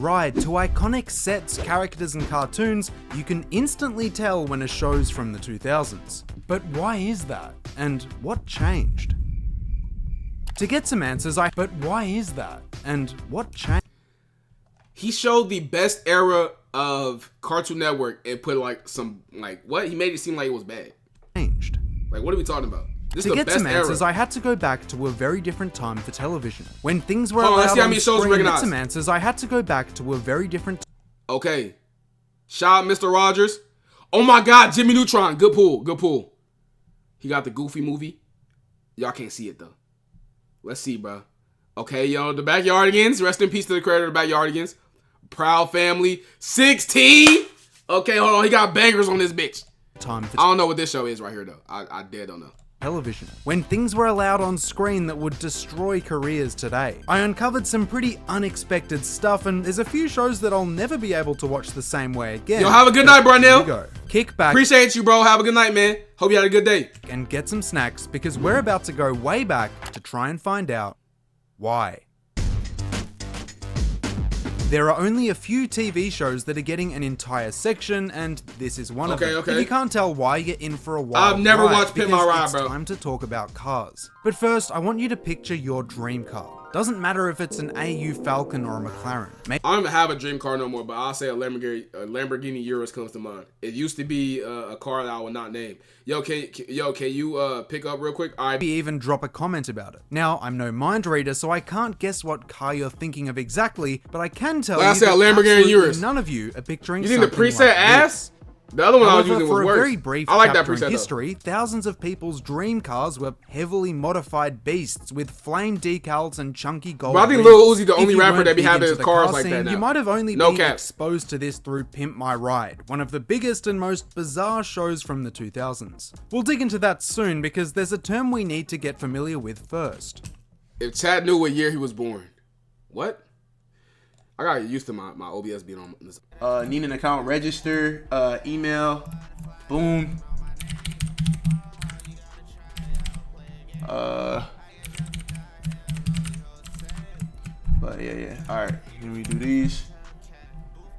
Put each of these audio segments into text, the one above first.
Ride to iconic sets, characters and cartoons, you can instantly tell when a show's from the 2000s. But why is that? And what changed? To get some answers, But why is that? And what changed? He showed the best era of Cartoon Network and put what? He made it seem like it was bad. Like, what are we talking about? This To is the get best some answers, era. I had to go back to a very different time for television. When things were Hold on, let's allowed see how on many shows screen. To get recognized. some answers, I had to go back to a very different Okay. Shout out Mr. Rogers. Oh my God, Jimmy Neutron. Good pull. Good pull. He got the Goofy movie. Y'all can't see it though. Let's see, bro. Okay, yo, the Backyardigans. Rest in peace to the creator of the Backyardigans. Proud Family. 16. Okay, hold on. He got bangers on this bitch. time for I don't know what this show is right here though. I dare don't know. television, when things were allowed on screen that would destroy careers today. I uncovered some pretty unexpected stuff, and there's a few shows that I'll never be able to watch the same way again. Yo, have a good night, Here Brunel. we go. Kick back Appreciate you, bro. Have a good night, man. Hope you had a good day. and get some snacks, because we're about to go way back to try and find out why. There are only a few TV shows that are getting an entire section, and this is one of them. Okay. If you can't tell why, you're in for a wild I've never ride, watched Pimp My because Ride, it's bro. time to talk about cars. But first, I want you to picture your dream car. Doesn't matter if it's an AU Falcon or a McLaren. I don't even have a dream car no more, but I'll say a Lamborghini Urus comes to mind. It used to be a car that I will not name. Yo, can you pick up real quick? Maybe even drop a comment about it. Now, I'm no mind reader, so I can't guess what car you're thinking of exactly, but I can tell Well, I you said a that Lamborghini absolutely Urus. none of you are picturing You think the something preset like ass? this. The other one I was However, using was for a worse. very brief I like that chapter in preset though. history, thousands of people's dream cars were heavily modified beasts with flame decals and chunky gold. But I think rims. Lil Uzi the If only you rapper weren't that be big having into his the cars car like that scene, now. You might have only No been cap. exposed to this through Pimp My Ride, one of the biggest and most bizarre shows from the 2000s. We'll dig into that soon because there's a term we need to get familiar with first. If Chad knew what year he was born. What? I got used to my OBS being on this. Need an account, register, email, boom. But yeah. All right, let me do these.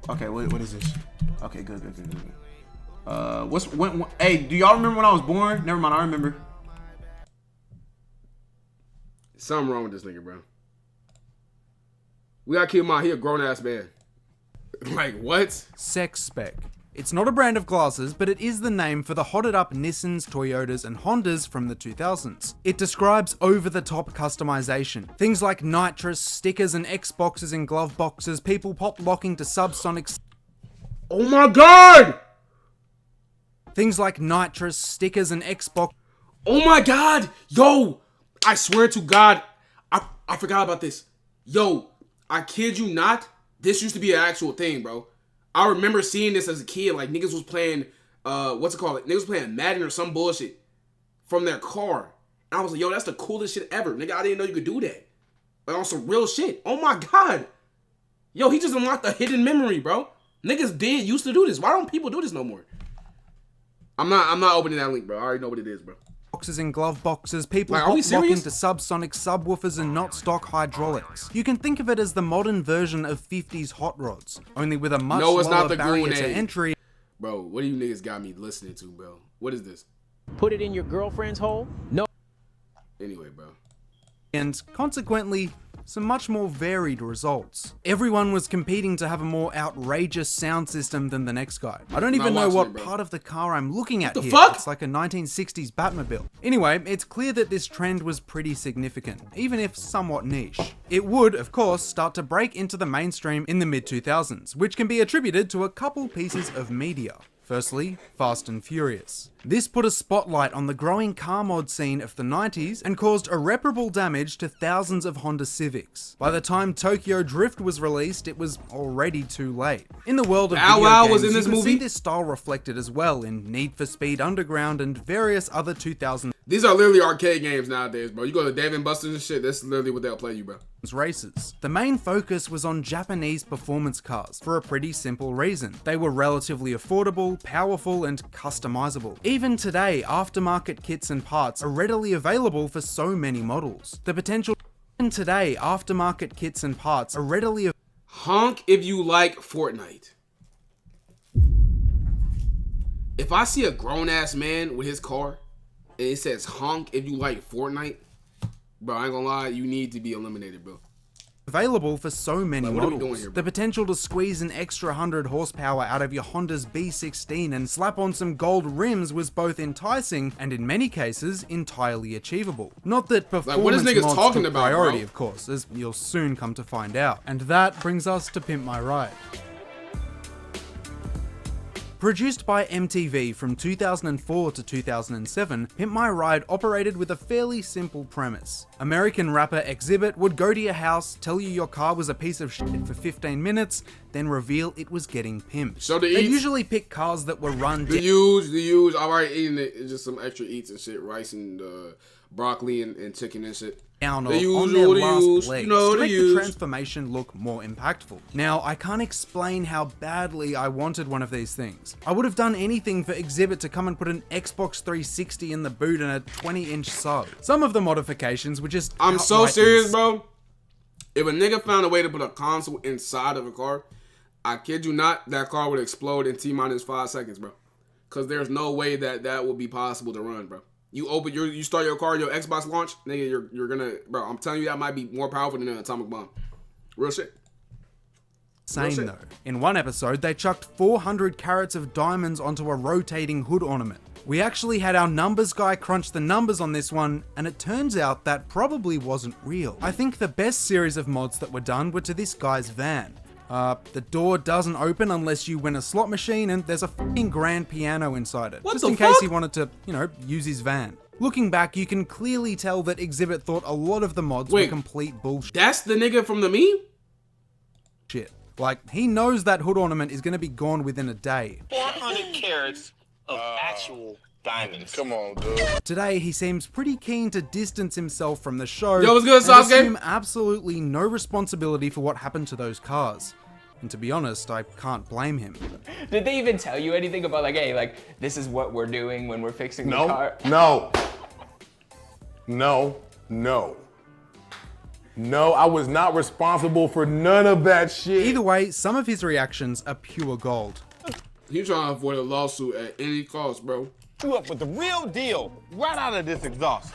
Okay, what is this? Okay, good. Hey, do y'all remember when I was born? Never mind, I remember. Something wrong with this nigga, bro. We gotta keep him out. He a grown ass man. Like what? Sex Spec. It's not a brand of glasses, but it is the name for the hotted up Nissans, Toyotas, and Hondas from the 2000s. It describes over-the-top customization. Things like nitrous, stickers and Xboxes in glove boxes, people pop locking to subsonic... Oh my god! Things like nitrous, stickers and Xbox... Oh my god! Yo! I swear to God, I forgot about this. Yo, I kid you not, this used to be an actual thing, bro. I remember seeing this as a kid, like niggas was playing, what's it called? Niggas was playing Madden or some bullshit from their car. And I was like, yo, that's the coolest shit ever. Nigga, I didn't know you could do that. Like on some real shit. Oh my God. Yo, he just unlocked a hidden memory, bro. Niggas used to do this. Why don't people do this no more? I'm not opening that link, bro. I already know what it is, bro. Boxes in glove boxes, people Like, are we pop locking serious? to subsonic subwoofers and not stock hydraulics. You can think of it as the modern version of 50s hot rods, only with a much No, it's lower not the barrier Goon to age. entry. Bro, what do you niggas got me listening to, bro? What is this? Put it in your girlfriend's hole? No. Anyway, bro. And consequently, some much more varied results. Everyone was competing to have a more outrageous sound system than the next guy. I don't even know watching what it, bro. part of the car I'm looking at The here. fuck? It's like a 1960s Batmobile. Anyway, it's clear that this trend was pretty significant, even if somewhat niche. It would, of course, start to break into the mainstream in the mid-2000s, which can be attributed to a couple pieces of media. Firstly, Fast and Furious. This put a spotlight on the growing car mod scene of the 90s and caused irreparable damage to thousands of Honda Civics. By the time Tokyo Drift was released, it was already too late. In the world of Bow video Wow games, was in you this can movie? see this style reflected as well in Need for Speed Underground and various other 2000s These are literally arcade games nowadays, bro. You go to Dave & Buster's and shit, that's literally what they'll play you, bro. races. The main focus was on Japanese performance cars for a pretty simple reason. They were relatively affordable, powerful, and customizable. Even today, aftermarket kits and parts are readily available for so many models. The potential... Even today, aftermarket kits and parts are readily Honk if you like Fortnite. If I see a grown ass man with his car and it says honk if you like Fortnite, bro, I ain't gonna lie, you need to be eliminated, bro. Available for so many Like, what are we models. doing here, bro? The potential to squeeze an extra 100 horsepower out of your Honda's B16 and slap on some gold rims was both enticing and in many cases entirely achievable. Not that performance what is niggas mods talking took about, priority, bro? of course, as you'll soon come to find out. And that brings us to Pimp My Ride. Produced by MTV from 2004 to 2007, Pimp My Ride operated with a fairly simple premise. American rapper Exhibit would go to your house, tell you your car was a piece of shit for 15 minutes, then reveal it was getting pimped. So the They eats- usually pick cars that were run The use. I'm already eating it. It's just some extra eats and shit, rice and broccoli and chicken and shit. down or The on their usual, the last use, legs you know, to the make the use. transformation look more impactful. Now, I can't explain how badly I wanted one of these things. I would have done anything for Exhibit to come and put an Xbox 360 in the boot and a 20-inch sub. Some of the modifications were just I'm so outright serious, ins- bro. If a nigga found a way to put a console inside of a car, I kid you not, that car would explode in T-minus 5 seconds, bro. Cause there's no way that would be possible to run, bro. You start your car, your Xbox launch, nigga, you're gonna, bro. I'm telling you, that might be more powerful than an atomic bomb. Real shit. Insane shit. though. In one episode, they chucked 400 carats of diamonds onto a rotating hood ornament. We actually had our numbers guy crunch the numbers on this one, and it turns out that probably wasn't real. I think the best series of mods that were done were to this guy's van. The door doesn't open unless you win a slot machine, and there's a fucking grand piano inside it. What just the in case fuck? he wanted to, use his van. Looking back, you can clearly tell that Exhibit thought a lot of the mods were Wait. complete bullshit. That's the nigga from the meme? Like, he knows that hood ornament is going to be gone within a day. 400 carats of actual diamonds. Come on, dude. Today, he seems pretty keen to distance himself from the show Yo, what's good, and Sasuke? assume absolutely no responsibility for what happened to those cars. And to be honest, I can't blame him. Did they even tell you anything about like, hey, like this is what we're doing when we're fixing the car? No, I was not responsible for none of that shit. Either way, some of his reactions are pure gold. He trying to avoid a lawsuit at any cost, bro. You up with the real deal right out of this exhaust.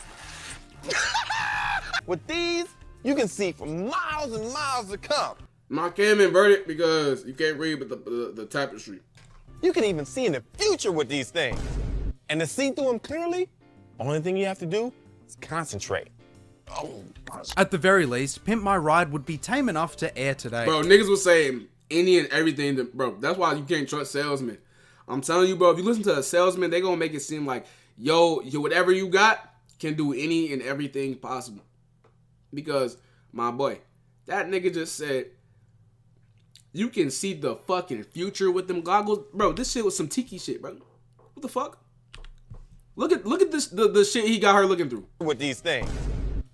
With these, you can see for miles and miles to come. My cam inverted because you can't read but the tapestry. You can even see in the future with these things. And to see through them clearly, only thing you have to do is concentrate. Oh, At the very least, Pimp My Ride would be tame enough to air today. Bro, niggas was saying any and everything. Bro, that's why you can't trust salesmen. I'm telling you, bro, if you listen to a salesman, they gonna make it seem like, yo, whatever you got can do any and everything possible. Because, my boy, that nigga just said, you can see the fucking future with them goggles. Bro, this shit was some tiki shit, bro. What the fuck? Look at this, the shit he got her looking through. with these things.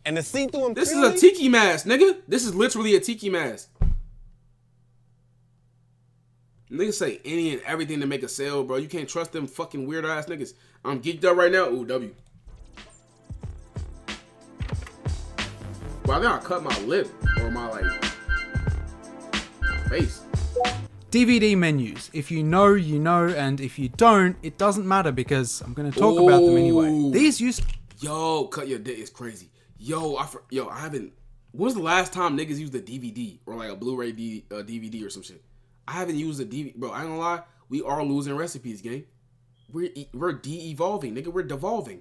And to see through them This is clearly, a tiki mask, nigga. This is literally a tiki mask. Niggas say any and everything to make a sale, bro. You can't trust them fucking weird ass niggas. I'm geeked up right now. Ooh, W. Well, I think I cut my lip or my face. DVD menus. If you know, you know, and if you don't, it doesn't matter because I'm going to talk about them anyway. Ooh. These used Yo, cut your dick is crazy. Yo, I haven't. When was the last time niggas used a DVD or like a Blu-ray DVD or some shit? I haven't used a DVD, bro. I ain't gonna lie. We are losing recipes, gang. We're de-evolving, nigga. We're devolving.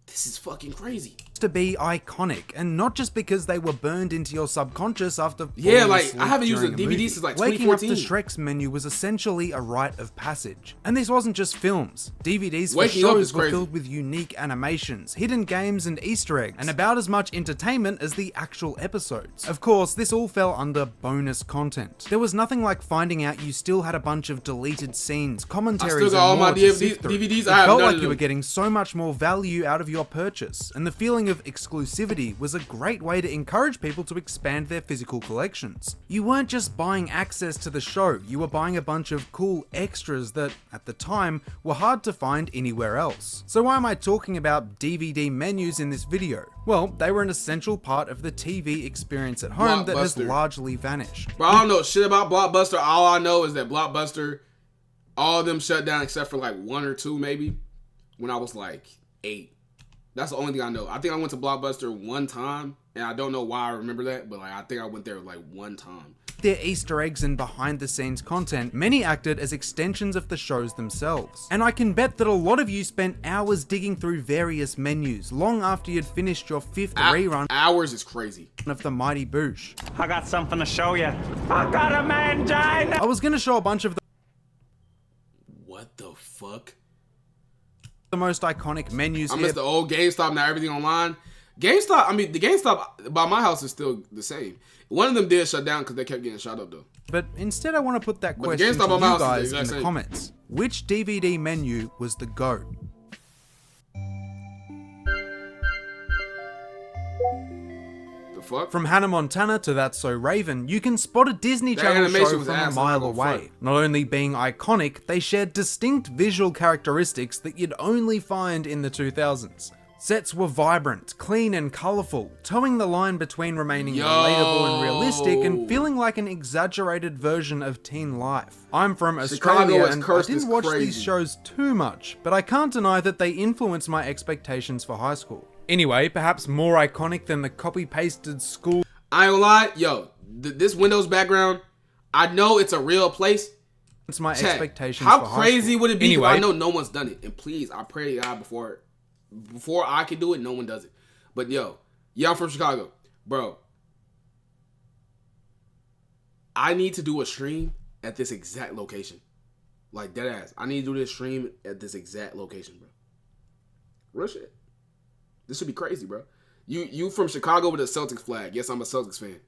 This is fucking crazy. to be iconic, and not just because they were burned into your subconscious after Yeah, falling like, asleep I haven't used a during DVD movie. since, like, Waking up to 2014. Shrek's menu was essentially a rite of passage. And this wasn't just films. DVDs for Waking up is shows were crazy. filled with unique animations, hidden games and Easter eggs, and about as much entertainment as the actual episodes. Of course, this all fell under bonus content. There was nothing like finding out you still had a bunch of deleted scenes, commentaries, got all and my more to sift through. DVDs. It I have felt none like of you were them. getting so much more value out of your purchase, and the feeling of of exclusivity was a great way to encourage people to expand their physical collections. You weren't just buying access to the show, you were buying a bunch of cool extras that, at the time, were hard to find anywhere else. So why am I talking about DVD menus in this video? Well, they were an essential part of the TV experience at home that has largely vanished. Bro, I don't know shit about Blockbuster. All I know is that Blockbuster, all of them shut down except for like 1 or 2 maybe, when I was like 8. That's the only thing I know. I think I went to Blockbuster one time, and I don't know why I remember that, but like I think I went there like one time. Their Easter eggs and behind the scenes content, many acted as extensions of the shows themselves. And I can bet that a lot of you spent hours digging through various menus long after you'd finished your 5th rerun Hours is crazy. of the Mighty Boosh. I got something to show you. I got a mangina! I was gonna show a bunch of What the fuck? the most iconic menus I here. miss the old GameStop, now everything online. GameStop, I mean, the GameStop by my house is still the same. One of them did shut down because they kept getting shot up though. But instead I want to put that But the question to GameStop on you my house is guys the in exact the same. comments. Which DVD menu was the GOAT? The fuck? From Hannah Montana to That's So Raven, you can spot a Disney That Channel animation show was from a ass, mile I'm not gonna away. Not only being iconic, they shared distinct visual characteristics that you'd only find in the 2000s. Sets were vibrant, clean and colourful, towing the line between remaining relatable and realistic and feeling like an exaggerated version of teen life. I'm from Australia and I didn't watch these shows too much, but I can't deny that they influenced my expectations for high school. Anyway, perhaps more iconic than the copy-pasted school. I ain't gonna lie, yo, this Windows background, I know it's a real place. It's my Chat, expectations how for high crazy school. would it be? Anyway, I know no one's done it, and please, I pray to God before I can do it, no one does it. But yo, y'all from Chicago, bro. I need to do a stream at this exact location, like dead ass. I need to do this stream at this exact location, bro. Real shit. This should be crazy, bro. You from Chicago with a Celtics flag? Yes, I'm a Celtics fan.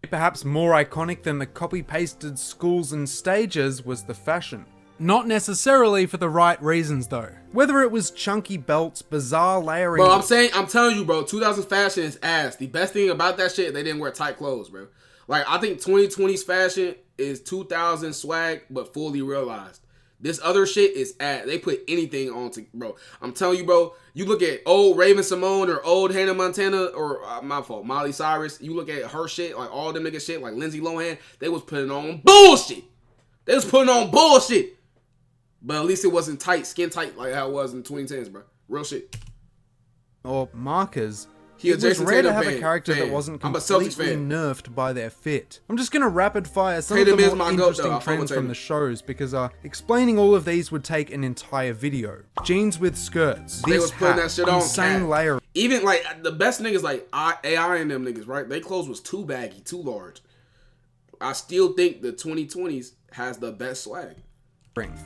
perhaps more iconic than the copy-pasted schools and stages was the fashion. Not necessarily for the right reasons though. Whether it was chunky belts, bizarre layering... Bro, I'm telling you, bro, 2000's fashion is ass. The best thing about that shit, they didn't wear tight clothes, bro. Like, I think 2020's fashion is 2000 swag, but fully realized. This other shit is ass. They put anything on to, bro. I'm telling you, bro, you look at old Raven Simone or old Hannah Montana or, my fault, Miley Cyrus. You look at her shit, like all them niggas shit, like Lindsay Lohan, they was putting on bullshit. They was putting on bullshit. But at least it wasn't tight, skin tight like how it was in 2010s, bro. Real shit. Or markers. He a It was Jason rare to Tatum have a character that wasn't I'm a Celtics completely fan. nerfed by their fit. I'm just gonna rapid fire some Tatum of the is more my goat, though. interesting I fuck with trends from Tatum. the shows because explaining all of these would take an entire video. Jeans with skirts. They This was putting hat, that shit on. insane cat. layering. Even like the best niggas like AI and them niggas, right? They clothes was too baggy, too large. I still think the 2020s has the best swag.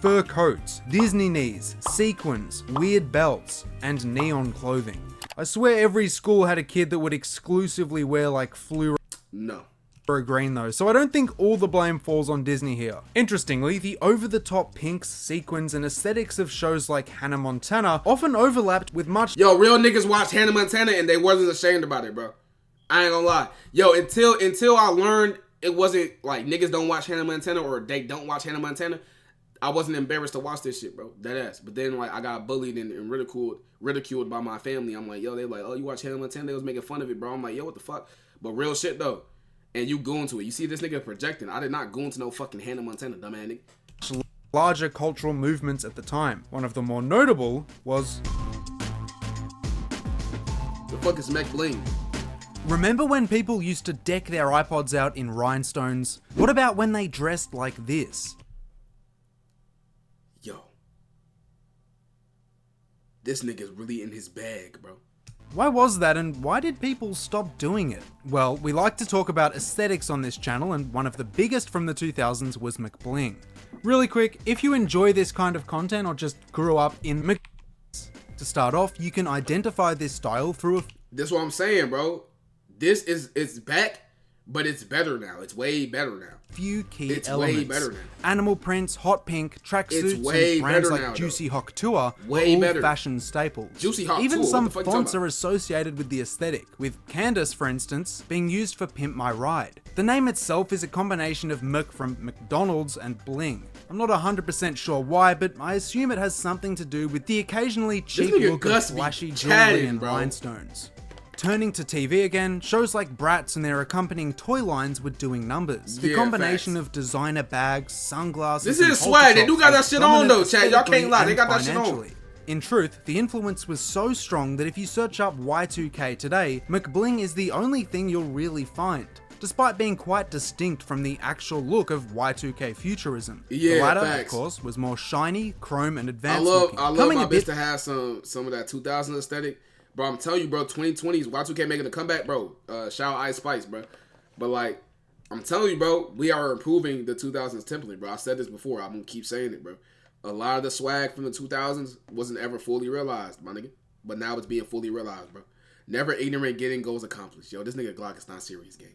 Fur coats, Disney knees, sequins, weird belts, and neon clothing. I swear every school had a kid that would exclusively wear like fluoro No. green though, so I don't think all the blame falls on Disney here. Interestingly, the over-the-top pinks, sequins, and aesthetics of shows like Hannah Montana often overlapped with much Yo, real niggas watched Hannah Montana and they wasn't ashamed about it, bro. I ain't gonna lie. Yo, until I learned it wasn't like niggas don't watch Hannah Montana or they don't watch Hannah Montana, I wasn't embarrassed to watch this shit, bro. Dead ass. But then, like, I got bullied and ridiculed by my family. I'm like, yo, they like, oh, you watch Hannah Montana? They was making fun of it, bro. I'm like, yo, what the fuck? But real shit, though. And you go into it. You see this nigga projecting. I did not go into no fucking Hannah Montana, dumbass nigga. larger cultural movements at the time. One of the more notable was... The fuck is Mech Bling? Remember when people used to deck their iPods out in rhinestones? What about when they dressed like this? Yo. This nigga's really in his bag, bro. Why was that and why did people stop doing it? Well, we like to talk about aesthetics on this channel and one of the biggest from the 2000s was McBling. Really quick, if you enjoy this kind of content or just grew up in Mc... To start off, you can identify this style through a... That's what I'm saying, bro. This is, it's back, But it's better now. It's way better now. Few key It's elements. way better now. Animal prints, hot pink, It's tracksuits, way and brands better like now, Juicy Hawk Tour were Way all better. fashion staples. Juicy Hawk Even Tour, some what the fuck you fonts talking are about? associated with the aesthetic, with Candace, for instance, being used for Pimp My Ride. The name itself is a combination of Mc from McDonald's and bling. I'm not 100% sure why, but I assume it has something to do with the occasionally cheap nigga look Gus of be flashy chatting, jewelry and bro. rhinestones. Turning to TV again, shows like Bratz and their accompanying toy lines were doing numbers. The Yeah, combination facts. of designer bags, sunglasses, This and is swag. They culture do got that was shit on, though, dominant Chad. Y'all can't lie. They aesthetically got that and shit on. financially. In truth, the influence was so strong that if you search up Y2K today, McBling is the only thing you'll really find, despite being quite distinct from the actual look of Y2K futurism. Yeah, the latter, facts. of course, was more shiny, chrome, and I advanced love looking. my bitch to have some of that 2000 aesthetic. Bro, I'm telling you, bro, 2020s, Y2K making a comeback, bro. Shout out Ice Spice, bro. But, like, I'm telling you, bro, we are improving the 2000s template, bro. I said this before. I'm going to keep saying it, bro. A lot of the swag from the 2000s wasn't ever fully realized, my nigga. But now it's being fully realized, bro. Never ignorant getting goals accomplished. Yo, this nigga Glock is not serious, gang.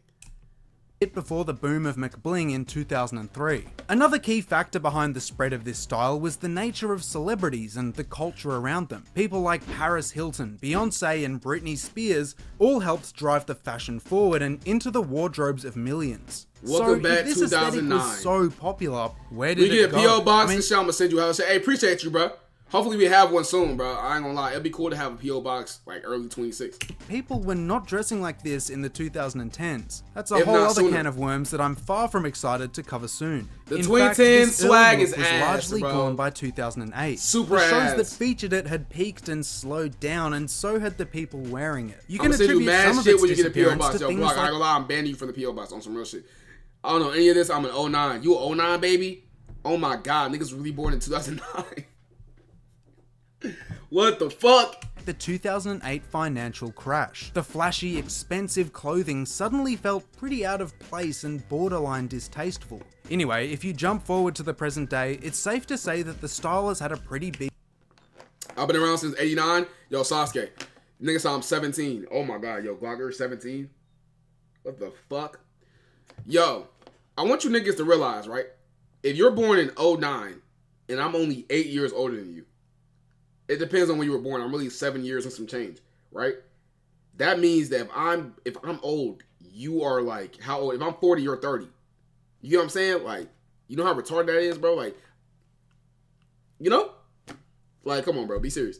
It before the boom of McBling in 2003. Another key factor behind the spread of this style was the nature of celebrities and the culture around them. People like Paris Hilton, Beyonce, and Britney Spears all helped drive the fashion forward and into the wardrobes of millions. Welcome so back, if this aesthetic 2009. was so popular, where did We it get a go? P.O. box I mean, and shit. I'm going to send you out. Hey, appreciate you, bro. Hopefully we have one soon, bro. I ain't gonna lie. It'd be cool to have a P.O. box like early 26. people were not dressing like this in the 2010s. That's a If whole not other sooner. can of worms that I'm far from excited to cover soon. The In 2010 fact, this early swag look is was ass, largely bro. gone by 2008. Super the shows ass. that featured it had peaked and slowed down, and so had the people wearing it. You I'm can gonna send you attribute some mad of shit its when you get a P.O. disappearance box. to Yo, things Glock, I ain't like gonna lie. I'm banning you from the P.O. box on some real shit. I don't know any of this. I'm an 09. You an 09, baby? Oh my God. Niggas really born in 2009. What the fuck? the 2008 financial crash. The flashy, expensive clothing suddenly felt pretty out of place and borderline distasteful. Anyway, if you jump forward to the present day, it's safe to say that the style has had a pretty big I've been around since 89. Yo, Sasuke. Nigga saw I'm 17. Oh my God, yo, Glocker 17. What the fuck? Yo, I want you niggas to realize, right? If you're born in 09 and I'm only 8 years older than you, it depends on when you were born. I'm really 7 years and some change, right? That means that if I'm old, you are like, how old? If I'm 40, you're 30. You know what I'm saying? Like, you know how retarded that is, bro? Like, you know? Like, come on, bro. Be serious.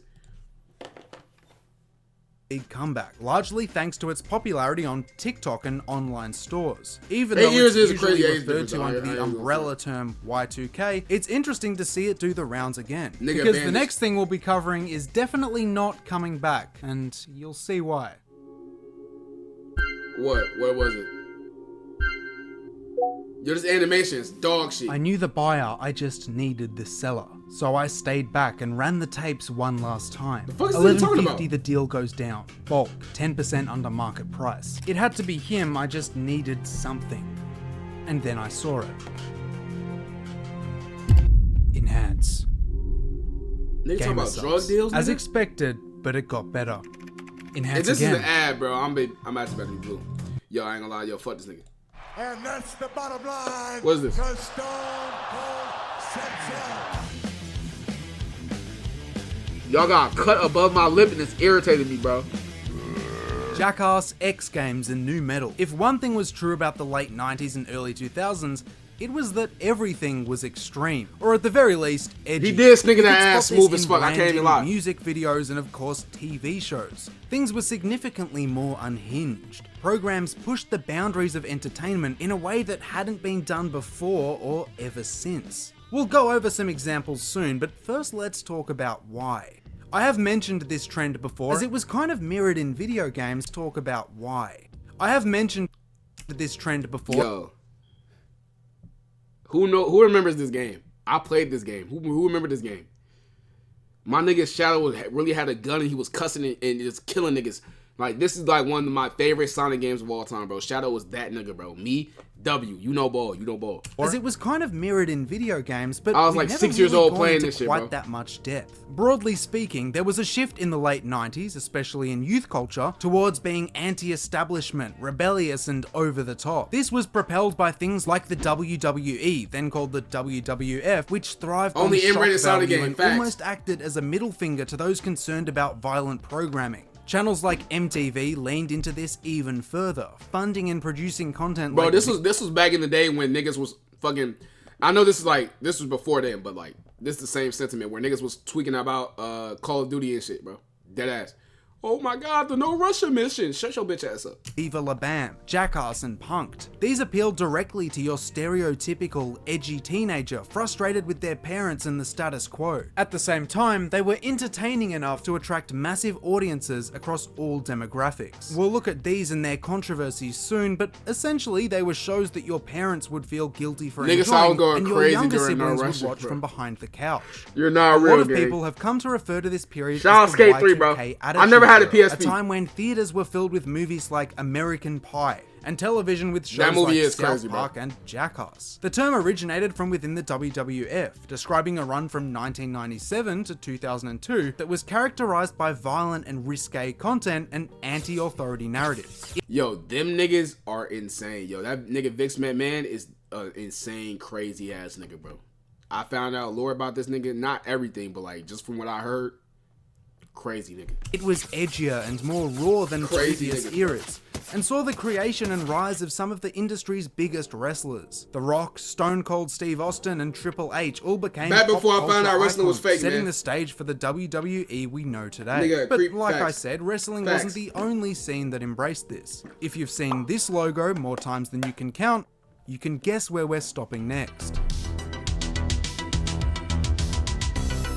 big comeback, largely thanks to its popularity on TikTok and online stores. Even 8 though years it's is a crazy usually age referred difference, to I under ain't the gonna umbrella term Y2K, it's interesting to see it do the rounds again. Nigga Because the bandaged. next thing we'll be covering is definitely not coming back, and you'll see why. What? What was it? Yo, this animation is dog shit. I knew the buyer, I just needed the seller. So I stayed back and ran the tapes one last time. The fuck is this talking about? $11.50 the deal goes down. Bulk, 10% under market price. It had to be him, I just needed something. And then I saw it. Enhance. Nigga talking Game about results. drug deals, As nigga? expected, but it got better. Enhance If this again. is an ad, bro, I'm actually about to be blue. Yo, I ain't gonna lie, yo, fuck this nigga. And that's the bottom line. What is this? 'Cause Stone Cold sets up. Y'all got cut above my lip and it's irritating me, bro. Jackass, X Games, and new metal. If one thing was true about the late 90s and early 2000s, it was that everything was extreme, or at the very least, edgy. He did sneak in You that could ass spot this smooth as in fuck, I can't even branding, lie. Music videos, and of course, TV shows. Things were significantly more unhinged. Programs pushed the boundaries of entertainment in a way that hadn't been done before or ever since. We'll go over some examples soon, but first let's talk about why. I have mentioned this trend before, as it was kind of mirrored in video games. Talk about why. I have mentioned this trend before. Yo. Who remembers this game? I played this game. Who remembered this game? My nigga Shadow really had a gun and he was cussing and just killing niggas. Like, this is like one of my favorite Sonic games of all time, bro. Shadow was that nigga, bro. Me, W, you know ball, you know ball. As it was kind of mirrored in video games, but I was we've like never 6 years really old gone playing into this shit, quite bro. that much depth. Broadly speaking, there was a shift in the late 90s, especially in youth culture, towards being anti-establishment, rebellious, and over the top. This was propelled by things like the WWE, then called the WWF, which thrived On on the shock M-rated Sonic value game, and facts. almost acted as a middle finger to those concerned about violent programming. Channels like MTV leaned into this even further, funding and producing content Bro, like this was back in the day when niggas was fucking. I know this was before then, but like this is the same sentiment where niggas was tweaking about Call of Duty and shit, bro. Dead ass. Oh my god, the No Russia mission. Shut your bitch ass up. Viva La Bam, Jackass, and Punk'd. These appealed directly to your stereotypical edgy teenager frustrated with their parents and the status quo. At the same time, they were entertaining enough to attract massive audiences across all demographics. We'll look at these and their controversies soon, but essentially they were shows that your parents would feel guilty for Niggas I was enjoying, going and your crazy younger during No siblings would Russia, watch bro. from behind the couch. You're not A real, lot of gang. people have come to refer to this period Shout out as the Skate 3, bro. Y2K I never had a attitude era, PSP. a time when theaters were filled with movies like American Pie, and television with shows That movie like is South crazy, bro. Park and Jackass. The term originated from within the WWF, describing a run from 1997 to 2002 that was characterized by violent and risque content and anti-authority narratives. Yo, them niggas are insane. Yo, that nigga Vince McMahon is an insane, crazy ass nigga, bro. I found out lore about this nigga, not everything, but like just from what I heard, crazy nigga. It was edgier and more raw than Crazy previous nigga. eras, and saw the creation and rise of some of the industry's biggest wrestlers. The Rock, Stone Cold Steve Austin, and Triple H all became Back pop before I found culture out wrestling was icons, fake, setting man. the stage for the WWE we know today. Nigga, But creep like I facts. said, wrestling Facts. wasn't the only scene that embraced this. If you've seen this logo more times than you can count, you can guess where we're stopping next.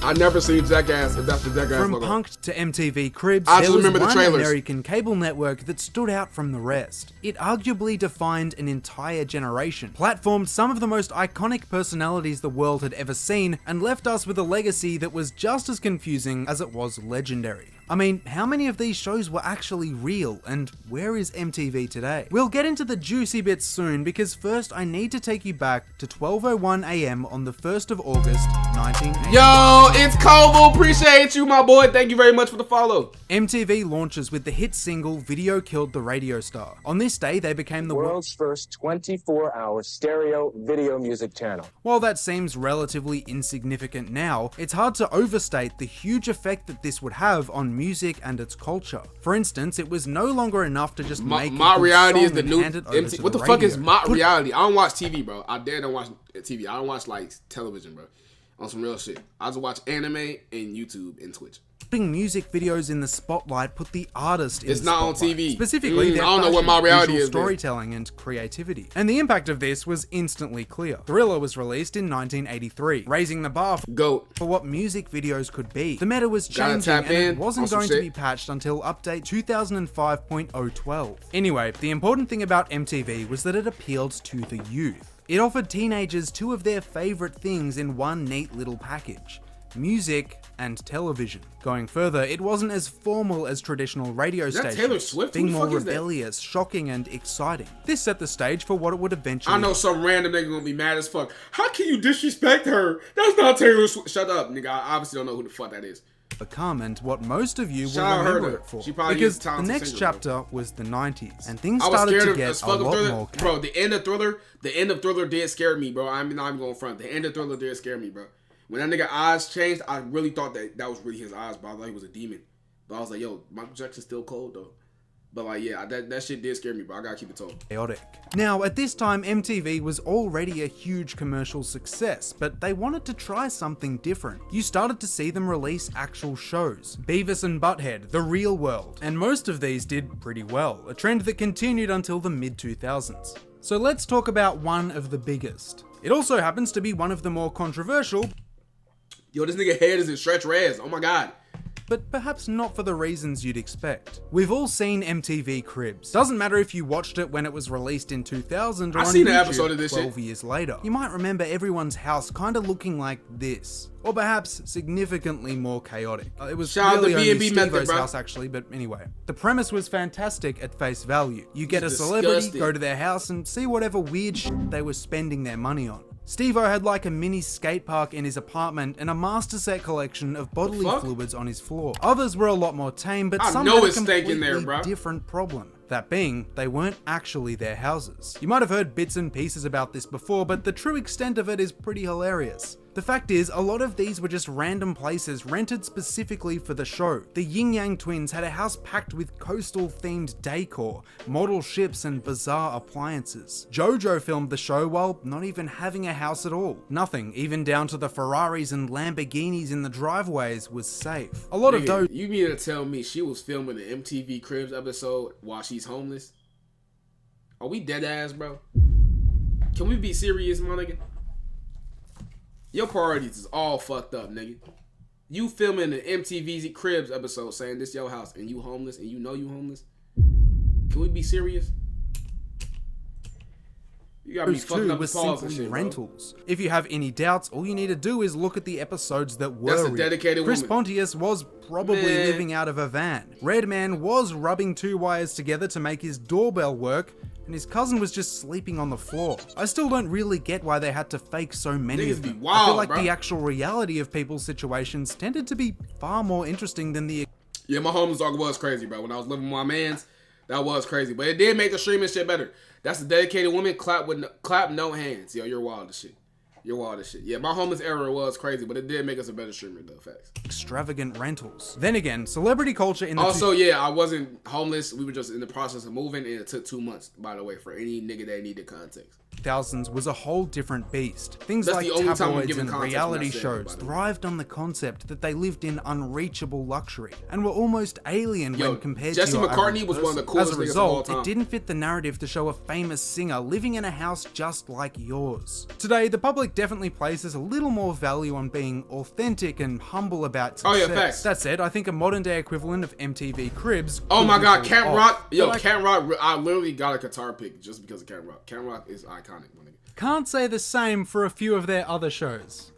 I never seen Jackass, if that's the Jackass From logo. Punk'd to MTV Cribs, I there just was remember the one trailers. American cable network that stood out from the rest. It arguably defined an entire generation, platformed some of the most iconic personalities the world had ever seen, and left us with a legacy that was just as confusing as it was legendary. I mean, how many of these shows were actually real, and where is MTV today? We'll get into the juicy bits soon, because first I need to take you back to 12:01 AM on the 1st of August, 1980. Yo, it's Kobo. Appreciate you, my boy. Thank you very much for the follow. MTV launches with the hit single Video Killed the Radio Star. On this day, they became the world's World's first 24-hour stereo video music channel. While that seems relatively insignificant now, it's hard to overstate the huge effect that this would have on music and its culture. For instance, it was no longer enough to just make My a good reality song is the and new hand it over MT. to What the the fuck is radio. my reality? I don't watch TV, bro. I don't watch TV. I don't watch like television, bro. On some real shit. I just watch anime and YouTube and Twitch. Putting music videos in the spotlight put the artist in It's the not on spotlight. TV. Specifically, their I don't know what fashion, my reality visual is, man. storytelling and creativity. And the impact of this was instantly clear. Thriller was released in 1983, raising the bar Goat. for what music videos could be. The meta was Gotta changing tap and in it on wasn't some going to shit. be patched until update 2005.012. Anyway, the important thing about MTV was that it appealed to the youth. It offered teenagers two of their favorite things in one neat little package: music and television. Going further, it wasn't as formal as traditional radio Is that stations, Taylor Swift? Who being the more fuck is that? rebellious, shocking, and exciting. This set the stage for what it would eventually I know some random nigga gonna be mad as fuck. How can you disrespect her? That's not Taylor Swift. Shut up, nigga. I obviously don't know who the fuck that is. become, and what most of you will Shout out remember her, it for. she probably Because is a the talented next singer, chapter was the 90s, and things I was started scared to of get as a fuck of lot Thriller. more Bro, the end of Thriller did scare me, bro. I'm not even going front. The end of Thriller did scare me, bro. When that nigga eyes changed, I really thought that was really his eyes, bro. I thought he was a demon. But I was like, yo, Michael Jackson's still cold, though. But like, yeah, that shit did scare me, bro. I gotta keep it tall. chaotic. Now, at this time, MTV was already a huge commercial success, but they wanted to try something different. You started to see them release actual shows. Beavis and Butthead, The Real World, and most of these did pretty well, a trend that continued until the mid-2000s. So let's talk about one of the biggest. It also happens to be one of the more controversial, Yo, this nigga head is in stretch res. Oh my god. but perhaps not for the reasons you'd expect. We've all seen MTV Cribs. Doesn't matter if you watched it when it was released in 2000 or I on seen YouTube an episode of this 12 shit. years later. You might remember everyone's house kind of looking like this. Or perhaps significantly more chaotic. It was Shout out really to only B&B method, Steve-O's bro. house actually, but anyway. The premise was fantastic at face value. You get a It's celebrity, disgusting. go to their house and see whatever weird shit they were spending their money on. Steve-O had like a mini skate park in his apartment and a master set collection of bodily fuck? fluids on his floor. Others were a lot more tame, but I some know had a it's stank in completely there, bro. different problem. That being, they weren't actually their houses. You might have heard bits and pieces about this before, but the true extent of it is pretty hilarious. The fact is, a lot of these were just random places rented specifically for the show. The Yin Yang twins had a house packed with coastal themed decor, model ships and bizarre appliances. JoJo filmed the show while not even having a house at all. Nothing, even down to the Ferraris and Lamborghinis in the driveways, was safe. A lot of those You mean to tell me she was filming the MTV Cribs episode while she's homeless? Are we dead ass, bro? Can we be serious, my nigga? Your priorities is all fucked up, nigga. You filming the MTV Cribs episode saying this your house and you homeless and you know you homeless? Can we be serious? You gotta be Those fucking two up were the pause and simply shit, bro. rentals. If you have any doubts, all you need to do is look at the episodes that were That's a real. dedicated Chris woman. Pontius was probably Man. living out of a van. Redman was rubbing two wires together to make his doorbell work, and his cousin was just sleeping on the floor. I still don't really get why they had to fake so many Niggas of be them. I wild, feel like bro. the actual reality of people's situations tended to be far more interesting than the Yeah, my homeless dog was crazy, bro. When I was living with my mans, that was crazy. But it did make the streaming shit better. That's a dedicated woman. Clap no hands. Yo, you're wild as shit. You're wild as shit. Yeah, my homeless era was crazy, but it did make us a better streamer, though. Facts. extravagant rentals. Then again, celebrity culture in the Also, yeah, I wasn't homeless. We were just in the process of moving, and it took 2 months, by the way, for any nigga that needed context. 2000's was a whole different beast. Things That's like the only time I'm tabloids giving and context reality when I say it, shows by the way. thrived on the concept that they lived in unreachable luxury and were almost alien Yo, when compared Jesse to your McCartney average was one of the person. coolest As a niggas of all result, time. it didn't fit the narrative to show a famous singer living in a house just like yours. Today, the public definitely places a little more value on being authentic and humble about Oh, success. yeah, facts. That said, I think a modern day equivalent of MTV Cribs. Oh could my be God, pulled Camp off. Rock. Yo, But I Camp Rock. I literally got a guitar pick just because of Camp Rock. Camp Rock is iconic, my nigga. Can't say the same for a few of their other shows.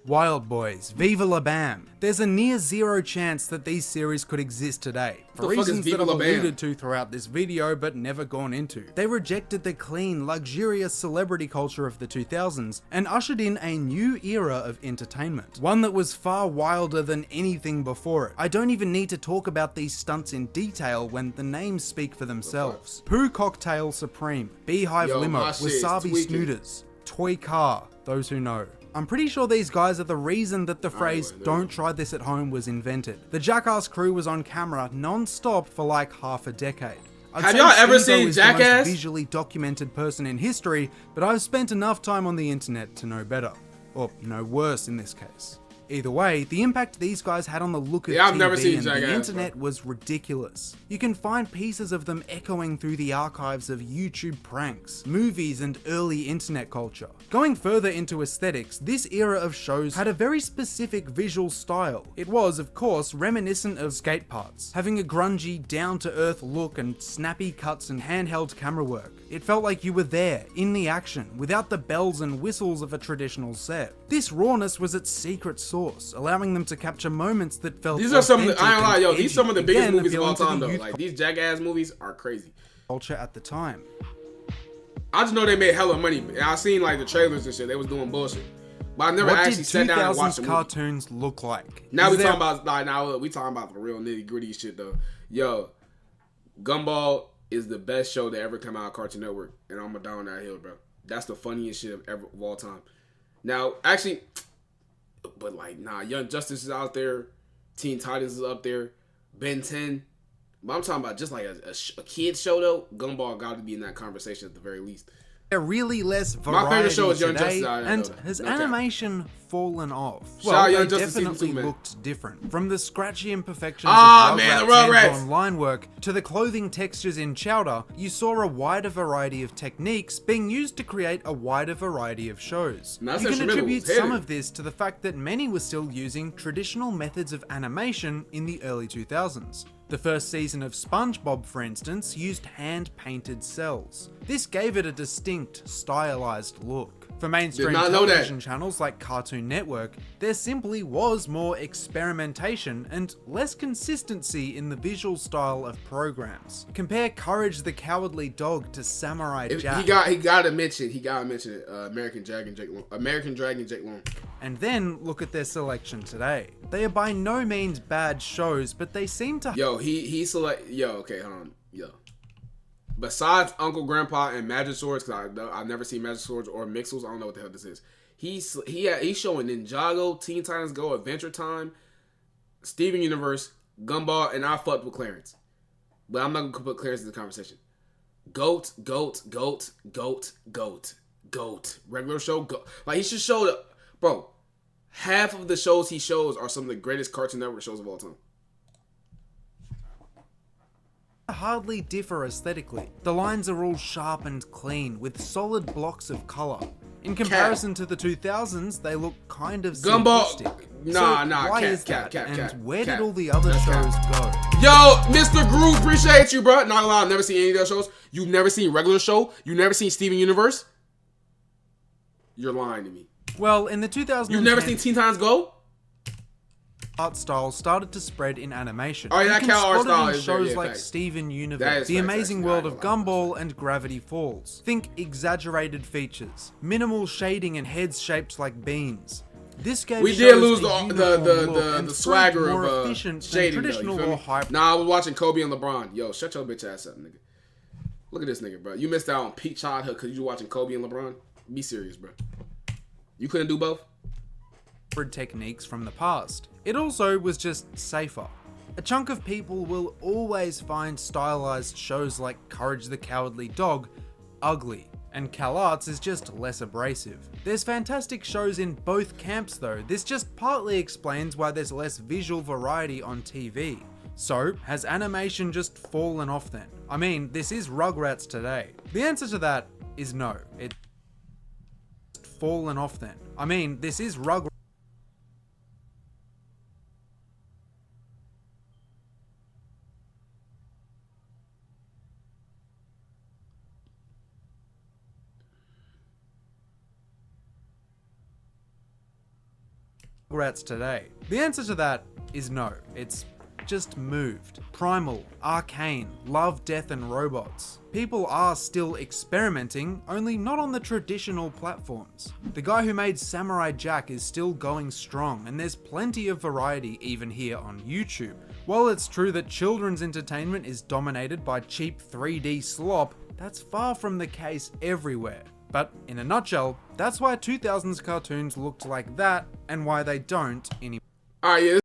Wild Boys, Viva La Bam. There's a near zero chance that these series could exist today, for The fuck is reasons Viva that I've La Bam? alluded to throughout this video but never gone into. They rejected the clean, luxurious celebrity culture of the 2000s and ushered in a new era of entertainment, one that was far wilder than anything before it. I don't even need to talk about these stunts in detail when the names speak for themselves. Poo Cocktail Supreme, Beehive Yo, Limo, my shit is Wasabi tweaking. Snooters, Toy Car, those who know. I'm pretty sure these guys are the reason that the phrase "don't try this at home" was invented. The Jackass crew was on camera non-stop for like half a decade. I'd Have say y'all ever Steve-O seen is the most Jackass? visually documented person in history, but I've spent enough time on the internet to know better. Or know worse in this case. Either way, the impact these guys had on the look of Yeah, I've TV never seen and the Jackass, internet was ridiculous. You can find pieces of them echoing through the archives of YouTube pranks, movies, and early internet culture. Going further into aesthetics, this era of shows had a very specific visual style. It was, of course, reminiscent of skate parts, having a grungy, down-to-earth look and snappy cuts and handheld camera work. It felt like you were there, in the action, without the bells and whistles of a traditional set. This rawness was its secret sauce, allowing them to capture moments that felt These are some of the, authentic I ain't lie, and yo, these edgy. some of the biggest Again, movies of all appealing to the time, though. youth Like, these Jackass movies are crazy. culture at the time. I just know they made hella money. And I seen, like, the trailers and shit. They was doing bullshit. But I never What actually did sat down and watched 2000s the movie. cartoons look like? Now Is we there- talking about, like, now we talking about the real nitty gritty shit, though. Yo, Gumball is the best show to ever come out of Cartoon Network. And I'm down that hill, bro. That's the funniest shit of all time. Now, actually, but like, nah, Young Justice is out there. Teen Titans is up there. Ben 10. But I'm talking about just like a kid's show, though. Gumball got to be in that conversation at the very least. really less My favorite variety show is Young today, Justice. I know and that. has No cap. animation fallen off? Shout Well, out they Young Justice season definitely 2, man. looked different. From the scratchy imperfections Ah, of man, the Rugrats' Rugrats. hands-on line work to the clothing textures in Chowder, you saw a wider variety of techniques being used to create a wider variety of shows. Now, that's You can instrumental. attribute Hit some it. of this to the fact that many were still using traditional methods of animation in the early 2000s. The first season of SpongeBob, for instance, used hand-painted cells. This gave it a distinct, stylized look. For mainstream Did not know that. television channels like Cartoon Network, there simply was more experimentation and less consistency in the visual style of programs. Compare Courage the Cowardly Dog to Samurai Jack. He gotta mention it. American Dragon Jake Long. And then look at their selection today. They are by no means bad shows, but they seem to Okay, hold on. Besides Uncle Grandpa and Magic Swords, because I've never seen Magic Swords or Mixels, I don't know what the hell this is. He's showing Ninjago, Teen Titans Go, Adventure Time, Steven Universe, Gumball, and I fucked with Clarence. But I'm not gonna put Clarence in the conversation. Goat. Regular show, goat. Like, he should show bro. Half of the shows he shows are some of the greatest Cartoon Network shows of all time. hardly differ aesthetically. The lines are all sharp and clean, with solid blocks of color. In comparison to the 2000s, they look kind of Gumball. simplistic. Why is that? And where did all the other shows go? Yo, Mr. Groove, appreciate you, bro. Not gonna lie, I've never seen any of those shows. You've never seen Regular Show. You've never seen Steven Universe. You're lying to me. Well, in the 2000s, you've never seen Teen Titans Go. Art style started to spread in animation. Oh, yeah, that kind of art style in is shows very, like facts. Steven Universe, The Amazing World of Gumball, and Gravity Falls. Think exaggerated features, minimal shading, and heads shaped like beans. This gave we did shows lose a the swagger more of efficient shading, than traditional though, you feel or me? hype. Nah, I was watching Kobe and LeBron. Yo, shut your bitch ass up, nigga. Look at this nigga, bro. You missed out on peak childhood because you were watching Kobe and LeBron. Be serious, bro. You couldn't do both? Techniques from the past. It also was just safer. A chunk of people will always find stylized shows like Courage the Cowardly Dog ugly, and CalArts is just less abrasive. There's fantastic shows in both camps though. This just partly explains why there's less visual variety on TV. So, has animation just fallen off then? I mean, this is Rugrats today. The answer to that is no. It's fallen off then. I mean, this is Rugrats. Today. The answer to that is no. It's just moved. Primal, Arcane, Love, Death and Robots. People are still experimenting, only not on the traditional platforms. The guy who made Samurai Jack is still going strong, and there's plenty of variety even here on YouTube. While it's true that children's entertainment is dominated by cheap 3D slop, that's far from the case everywhere. But in a nutshell, that's why 2000s cartoons looked like that, and why they don't anymore. Alright, yeah,